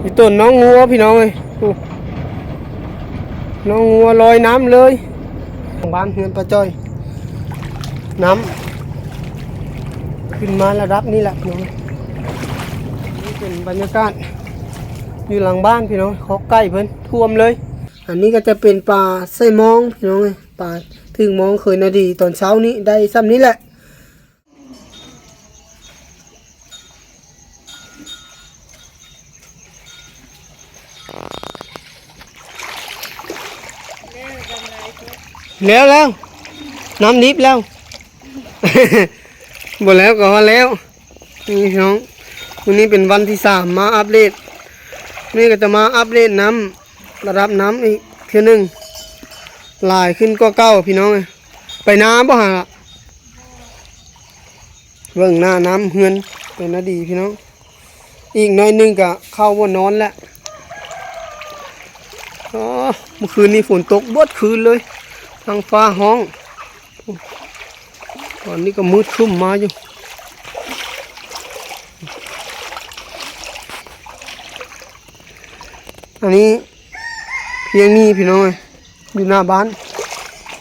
มีต้นน้องงัวพี่น้องเลยน้องงัวลอยน้ำเลยบ้านเฮือนปลาจ้อยน้ำขึ้นมาระดับนี้แหละพี่น้องนี่เป็นบรรยากาศอยู่หลังบ้านพี่น้องเขาใกล้เพิ่นท่วมเลยอันนี้ก็จะเป็นปลาไส้มองพี่น้องเลยปลาถึงมองเคยนาดีตอนเช้านี้ได้ซ้ำนี้แหละแล้วน้ำดิบแล้ว หมดแล้วก็ว่าแล้วนี่พี่น้องวันนี้เป็นวันที่3มาอัปเดตนี่ก็จะมาอัปเดตน้ำระดับน้ำอีกเทีนึงลายขึ้นก็เก้าพี่น้องไปน้ำป่ะฮะเบิ่งหน้าน้ำเฮือนเป็นนาดีพี่น้องอีกน้อยนึงก็เข้าว่านอนแล้วอ๋อเมื่อคืนนี้ฝนตกบดคืนเลยทางฟ้าห้องตอนนี้ก็มืดครึ้มมาอยู่อันนี้เพียงนี้พี่น้องอยู่หน้าบ้าน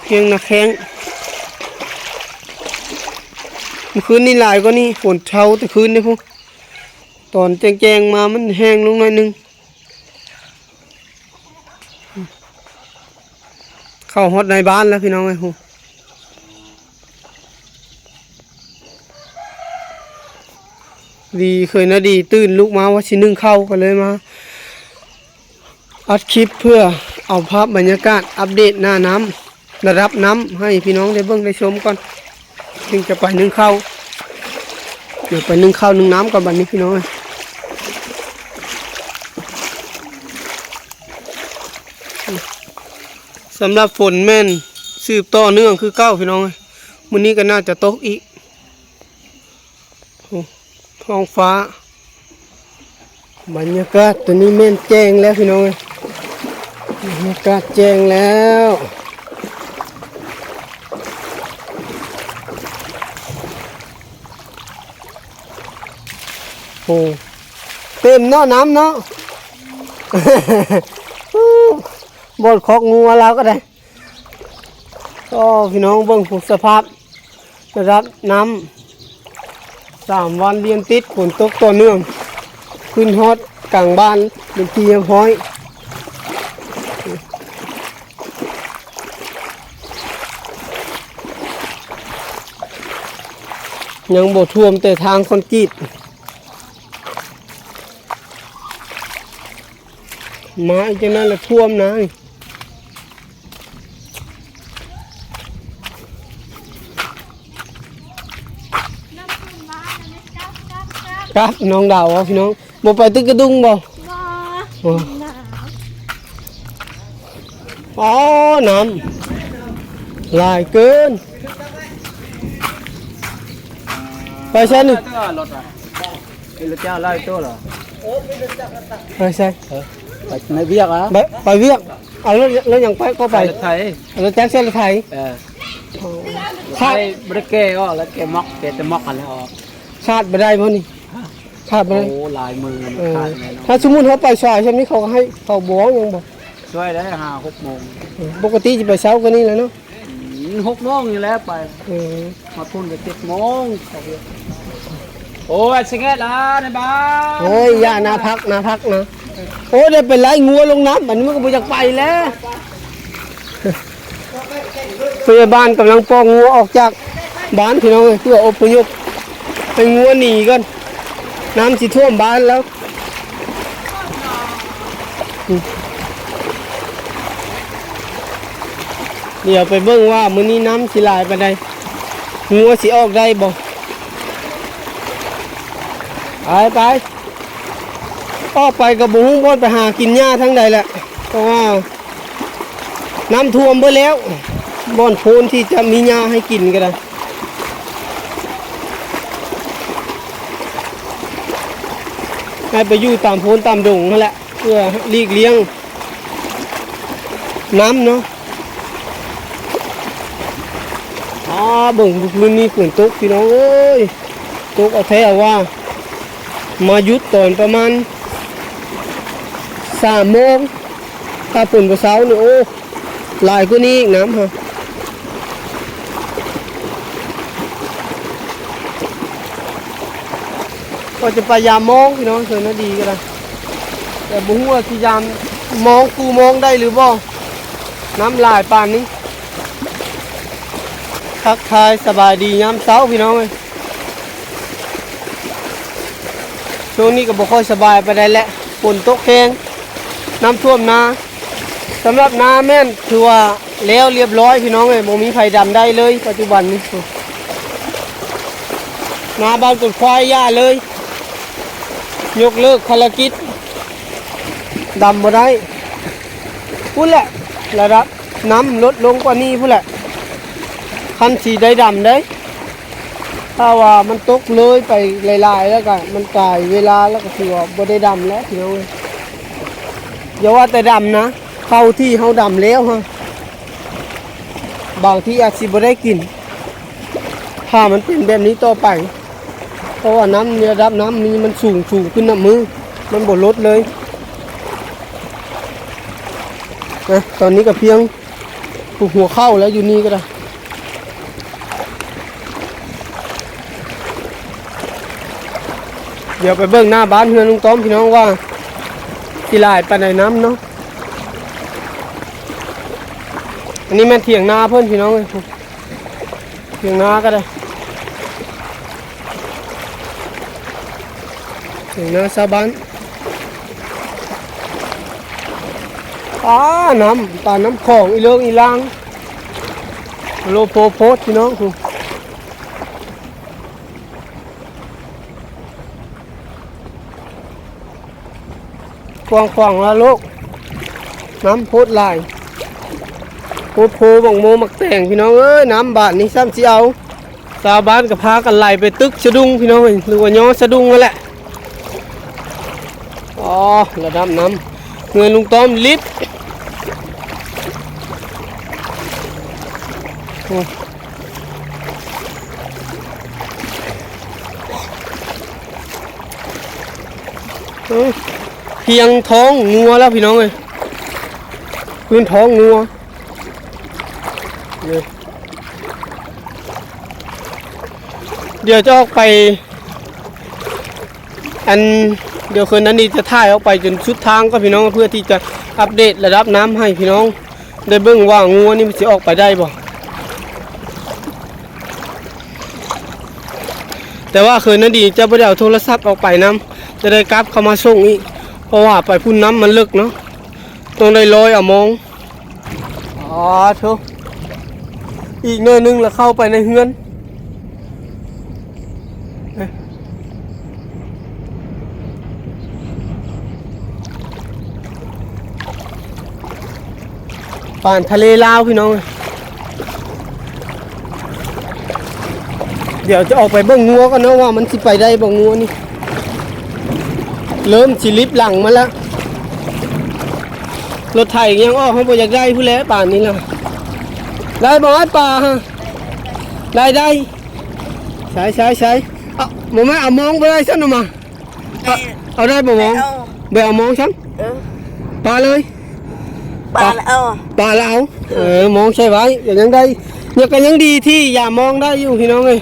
เพียงนาแข้งเมื่อคืนนี้หลายก็นี่ฝนเช้าแต่คืนนี่พวกตอนแจ้งๆมามันแห้งลงหน่อยนึงเข้าฮอดในบ้านแล้วพี่น้องพวกดีเคยนะดีตื่นลุกมาว่าชิ้นนึ่งเข้าก็เลยมาอัดคลิปเพื่อเอาภาพบรรยากาศอัปเดตหน้าน้ำระดับน้ำให้พี่น้องได้เบิ่งได้ชมก่อนถึงจะไปนึ่งข้าวเดี๋ยวไปนึ่งข้าวนึ่งน้ำก่อนบัดนี้พี่น้องสำหรับฝนแม่นสืบต่อเนื่องคือเก้าพี่น้องมื้อนี้ก็น่าจะตกอีกท้องฟ้าบรรยากาศตัวนี้แม่นแจ้งแล้วพี่น้องบรรยากาศแจ้งแล้วโอ้เต็มเนาะน้ำเนาะ บดคอกงูแล้วก็ได้ก็พี่น้องเบิ่งผูกสภาพระดับน้ำ3 วันเรียนติดฝนตกต่อเนื่องขึ้นฮอดกลางบ้านเป็นที่ห้อยยังบ่ท่วมแต่ทางคอนกรีตมาอีกจังนั้นแหละท่วมนะครับน้องดาวพี่น้องบ่ไปตึกกระดุงบ่อ๋อน้ำลายเกินไปใช่หนึ่งเป็นรถเจ้าไล่ตัวเหรอไปใช่ไปในเวียกอ่ะไปเวียกเอาแล้วยังไปก็ไปรถไทยรถแท็กซี่รถไทยใช่บริเกก็แล้วแกม็อกแกจะม็อกกันแล้วออกคาดไปได้มั้งนี่คาดไปได้โอ้ลายมือถ้าสมมุติเขาไปซอยใช่ไหมเขาให้เขาบ้องยังบอกช่วยได้5-6 โมงปกติจะไปเช้ากันนี่แล้วเนาะ6 โมงอยู่แล้วไปมาทุ่นไป7 โมงโอ้ยสิเกตละในบ้านโอ้ยย่านาพักนะโอ้เดี๋ยวไปไล่งัวลงน้ำแบบนี้มันก็ไม่อยากไปแล้วพยาบาลกำลังปองงัวออกจากบ้านพี่น้องเพื่ออพยพไปงัวหนีกันน้ำสิท่วมบ้านแล้วเดี๋ยวไปเบิ่งว่ามื้อนี้น้ำสิหลายไปได้งัวสิออกได้บ่ไปออกไปกับบุ้งบดไปหากินหญ้าทั้งใดแหละเพราะว่าน้ำท่วมไปแล้วบ่อนโพนที่จะมีหญ้าให้กินก็ได้ให้ไปอยู่ตามโพนตามดงนั่นแหละเพื่อหลีกเลี่ยงน้ำเนาะบ่งมื้อนี้ฝนตกพี่น้องเอ้ยตกเอาแท้ว่ามายุดตอนประมาณ 3 โมงถ้าฝนบ่เช้านี่โอ้หลายกว่านี้อีกน้ำฮะก็จะพยายามมองพี่น้องเสือนาดีก็ได้แต่บุ้งว่าพยายามมองกูมองได้หรือบ่น้ำลายปานนี้ทักทายสบายดียามเช้าพี่น้องเลยช่วงนี้ก็บ่ค่อยสบายไปได้แหละฝนตกแห้งน้ำท่วมนาสำหรับนาแม่นถือว่าแล้วเรียบร้อยพี่น้องเลยบ่มีไผดำได้เลยปัจจุบันนี้นาบ้านกดควายย่าเลยยกเลิกภารกิจดำบ่ได้พูดแหละระดับน้ำลดลงกว่านี้พูดแหละคันสีได้ดำได้ถ้าว่ามันตกเลยไปลายๆแล้วก็มันกลายเวลาแล้วก็ถือว่าบ่ได้ดำแล้วพี่น้องอย่าว่าแต่ดำนะเข้าที่เขาดำแล้วฮะบางที่อาจสิบ่ได้กินถ้ามันเป็นแบบนี้ต่อไปเพราะว่าน้ำระดับน้ำนี้มันสูงขึ้นน้ำมือมันบ่ลดเลยนะตอนนี้ก็เพียงหัวเข้าแล้วอยู่นี่ก็ได้เดี๋ยวไปเบิ่งหน้าบ้านเฮือนลุงต้อมพี่น้องว่าสิหลายปานใดน้ำเนาะอันนี้แม่เถียงนาเพิ่นพี่น้องเลยเถียงนาก็ได้เถียงนาชาวบ้านน้ำปลาน้ำของอีเลิงอีลางโลโพโพสพี่น้องกว้างๆแล้วลูกน้ำโพดลายโพดโพบังโมมักแต่งพี่น้องเอ้ยน้ำบาทนี่ซ้ำสิเอาชาวบ้านก็พากันไหลไปตึกสะดุ้งพี่น้องหรือว่าย้อสะดุ้งนั่นแหละอ๋อระดับน้ำเงินลุงต้อมลิตรเพียงท้องงัวแล้วพี่น้องเลยพื้นท้องงัวเดี๋ยวจะออกไปเดี๋ยวคืนนั้นนี่จะถ่ายออกไปจนสุดทางก็พี่น้องเพื่อที่จะอัปเดตระดับน้ำให้พี่น้องได้เบิ่งว่างัวนี่มันจะออกไปได้บ่แต่ว่าคืนนั้นดีจะไม่ได้เอาโทรศัพท์ออกไปน้ำจะได้กลับเข้ามาส่งอีกเพราะว่าไปพุ่นน้ำมันลึกเนาะต้องได้ลอยเอามองอ๋อทุกอีกเนินนึงแล้วเข้าไปในเฮือนป่านทะเลลาวพี่น้องเดี๋ยวจะออกไปเบิ่งงัวกันนะว่ามันสิไปได้บ่งัวนี่เริ่มสิลิบหลังมาแล้วรถไถยังออกเขาบ่อยากได้ผู้แล้วป่านนี้ล่ะได้บ่ไอ้ป่าฮะได้ใช้เอาบ่มาเอามองบ่ได้ซั่นมาเอาได้บ่มองบ่เอามองซั่นปลาเลยปลาแล้วมองใช่ไว้ยังได้ยังกันยังดีที่อย่ามองได้อยู่พี่น้องเอ้ย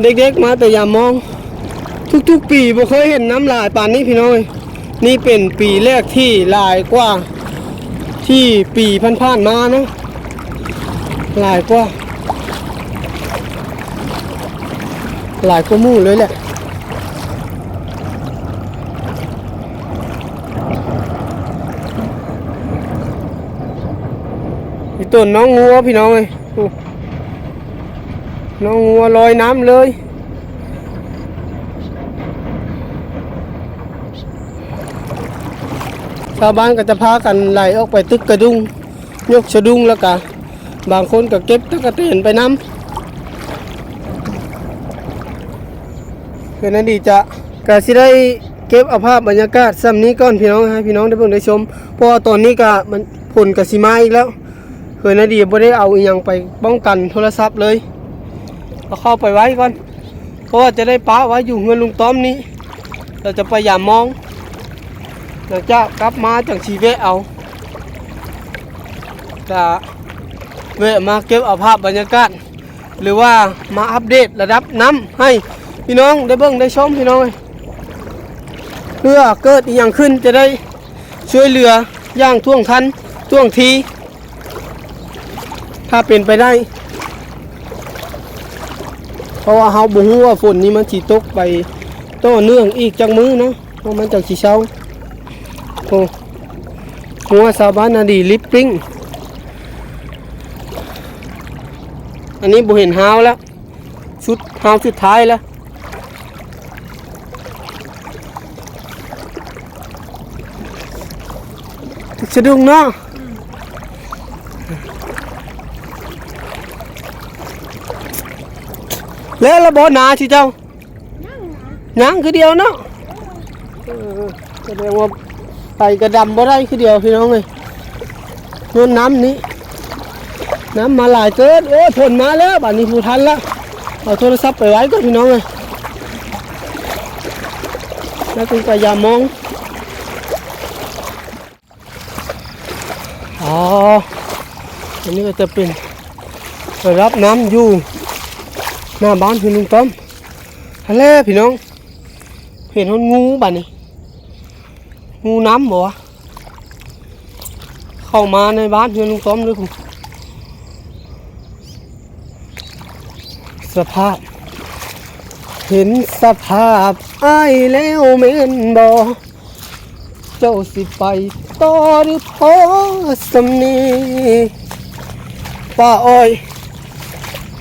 เด็กๆมาแต่อย่ามองทุกๆปีบ่เคยเห็นน้ำลายป่านนี้พี่น้องนี่เป็นปีแรกที่ลายกว่าที่ปีผ่านๆมาเนาะลายกว่าหมู่เลยแหละต้นน้องงัวพี่น้องเลยน้องงัวลอยน้ำเลยชาวบ้านก็จะพากันไหลออกไปตึกกระดุงยกสะดุ้งแล้วก็บางคนก็เก็บตะกะเตนไปน้ำคือนั้นดีจะก็สิได้เก็บเอาภาพบรรยากาศซ้ำนี้ก่อนพี่น้องให้พี่น้องได้เพิ่งได้ชมเพราะว่าตอนนี้ก็มันผลกับสีไม้อีกแล้วเคยนาดีไม่ได้เอาอีกอย่างไปป้องกันโทรศัพท์เลยเอาเข้าไปไว้ก่อนเพราะว่าจะได้ป้าไว้อยู่เงินลุงต้อมนี้เราจะพยายามมอง หลังจากกลับมาจังสีเวะเอาจะเวะมาเก็บเอาภาพบรรยากาศหรือว่ามาอัปเดตระดับน้ำให้พี่น้องได้เบิ่งได้ชมพี่น้องเพื่อเกิดอีกอย่างขึ้นจะได้ช่วยเหลืออย่างท่วงทันท่วงทีถ้าเป็นไปได้เพราะว่าเฮาบ่ฮู้ว่าฝนนี้มันสิตกไปต่อเนื่องอีกจักมื้อเนาะเพราะมันจังสิเช้าโอ้หัวชาวบ้านนาดีลิปปิ้งอันนี้บ่เห็นฮาวแล้วชุดฮาวสุดท้ายแล้วสะดุ้งเนาะแล้วระบบหนาสิเจ้ายังคือเดียวเนาะแสดงว่าไปกระดำบ่ได้คือเดียวพี่น้องเลยน้ำน้ำนี้น้ำมาหลายเกินโอ้ยฝนมาแล้วบัดนี้ผู้ทันแล้วเอาโทรศัพท์ไปไว้ก็พี่น้องเลยแล้วคุณพยายามมองอ๋ออันนี้ก็จะเป็นไปรับน้ำอยู่หน้าบ้านพี่ลุงต้อมฮัลโหลพี่น้องเห็นมันงูบ้านี้งูน้ำบ่วะเข้ามาในบ้านพี่ลุงต้อมด้วยคุณสภาพเห็นสภาพอ้ายแล้วเม่นบ่เจ้าสิไปต่อหรือพอสำนีป้าอ้อย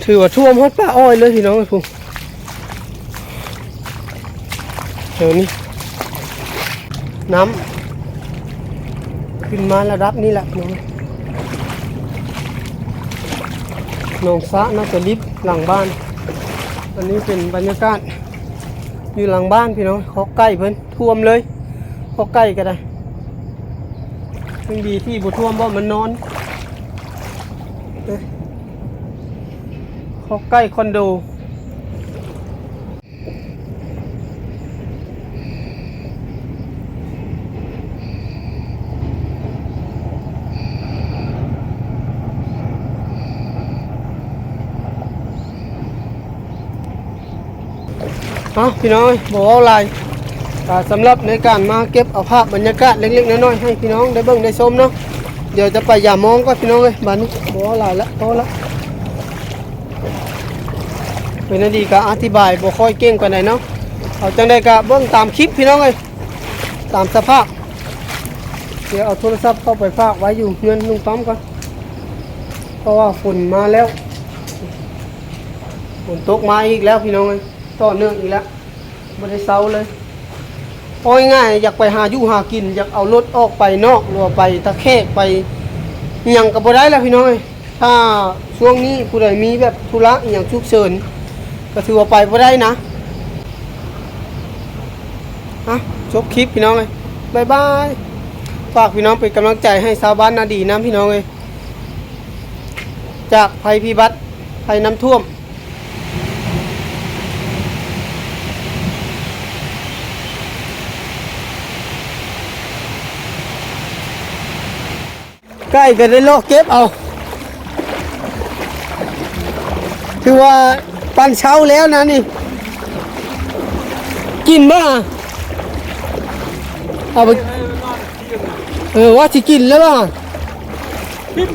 ถือว่าท่วมฮอดป้าอ้อยเลยพี่น้องไอ้พุ่งเดี๋ยวนี้น้ำขึ้นมาระดับนี้แหละน้องน้องสะน่าจะลิฟต์หลังบ้านอันนี้เป็นบรรยากาศอยู่หลังบ้านพี่น้องเขาใกล้เพิ่นท่วมเลยเขาใกล้ก็ได้ยังดีที่บุท่วมเพราะมันนอนเขาใกล้คอนโดพี่น้องบอกว่าอะไรสำหรับในการมาเก็บเอาภาพบรรยากาศเล็กๆน้อยๆให้พี่น้องได้เบิ่งได้ชมเนาะเดี๋ยวจะไปอย่ามองก็พี่น้องเลยบ้านนี้บอกว่าอะไรแล้วโตแล้วเป็นนาดีก็อธิบายบ่ค่อยเก่งกว่าไหนเนาะเอาจังได้ก็เบิ่งตามคลิปพี่น้องเลยตามสภาพเดี๋ยวเอาโทรศัพท์เข้าไปฝากไว้อยู่เงินลุงต้อมก่อนเพราะว่าฝนมาแล้วฝนตกมาอีกแล้วพี่น้องเลยต่อเนื่องอีกแล้วไม่ได้เซาเลยโอ้ยง่ายอยากไปหาอยู่หากินอยากเอารถออกไปนอกหรือไปตะแคกไปยังกับบ่ได้แล้วพี่น้อยถ้าช่วงนี้ผู้ใดมีแบบธุระอย่างฉุกเฉินก็ถือว่าไปบ่ได้นะจบคลิปพี่น้องเลยบายบายฝากพี่น้องเป็นกำลังใจให้ชาวบ้านนาดีน้ำพี่น้องเลยจากภัยพิบัติภัยน้ำท่วมใกล้กันได้โลกเก็บเอาถือว่าปันเช้าแล้วนะนี่กินบ้าเอาไปว่าที่กินแล้วบ้ากิน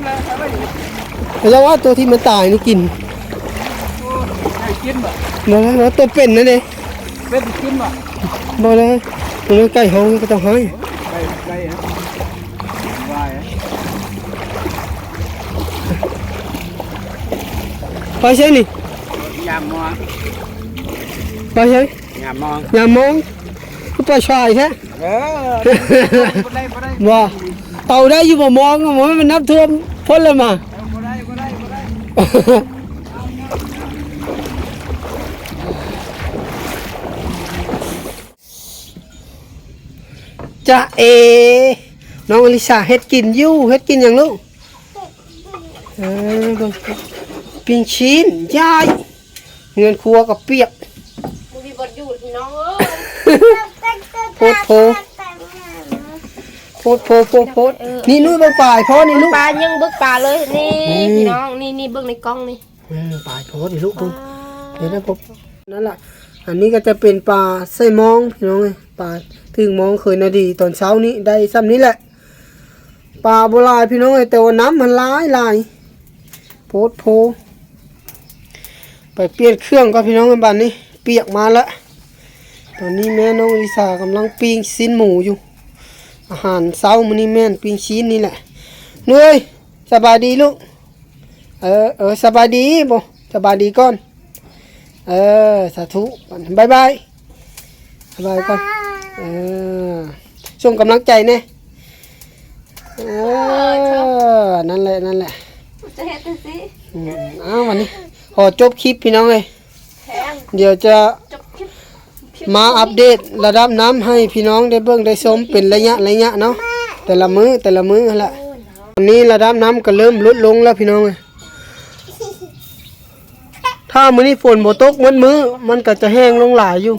แล้วว่าตัวที่มันตายนี่กินกินบ่แล้วตัวเป็นนั่นเองเป็นกินบ่บ่เลยตัวนี้ใกล้ห้องก็ต้องให้ใกล้ฮะไปใช่นี่ยามมองไปใช่ยามมองก็ไปชายใช่ว่าเอาได้อยู่บ่มองมันนับท่วมพ้นเลยมาจะน้องอลิซาเฮ็ดกินอยู่เฮ็ดกินอย่างลูกปิ้งชิ้นยายเงินครัวกับเปียกมีบทหยุดน้องโพ โพดนี่นุ้ยบ่ปลายพอนี่ลูก ปลายังบึกปลาเลยนี่พี่น้องนี่เบิ่งในกล้องนี่ ปลายพอนี่ลูกเบิ่งเดี๋ยวนะผมนั่นล่ะอันนี้ก็จะเป็นปลาไส้มองพี่น้องเอ้ยปลาถึงมองเคยนาดีตอนเช้านี้ได้ซ้ำนี้แหละปลาบ่หลายพี่น้องเอ้ยแต่ว่าน้ำมันหลายโพไปเปลี่ยนเครื่องก็พี่น้องกันบ้านนี้เปียกมาแล้วตอนนี้แม่น้องอลิสากำลังปิ้งชิ้นหมูอยู่อาหารเช้ามื้อนี้แม่นปิ้งชิ้นนี่แหละเหนื่อยสบายดีลูกสบายดีบ่สบายดีก่อนสาธุบายบายก่อนส่งกำลังใจแน่นั่นแหละ จะเฮ็ดจังซี่ วันนี้ขอจบคลิปพี่น้องเลยเดี๋ยวจะมาอัปเดตระดับน้ำให้พี่น้องได้เบิ่งได้ชมเป็นระยะเนาะแต่ละมื้อนั่นแหละวันนี้ระดับน้ำก็เริ่มลดลงแล้วพี่น้องเลยถ้ามื้อนี้ฝนบ่ตกมื้อมันก็จะแห้งลงหลายอยู่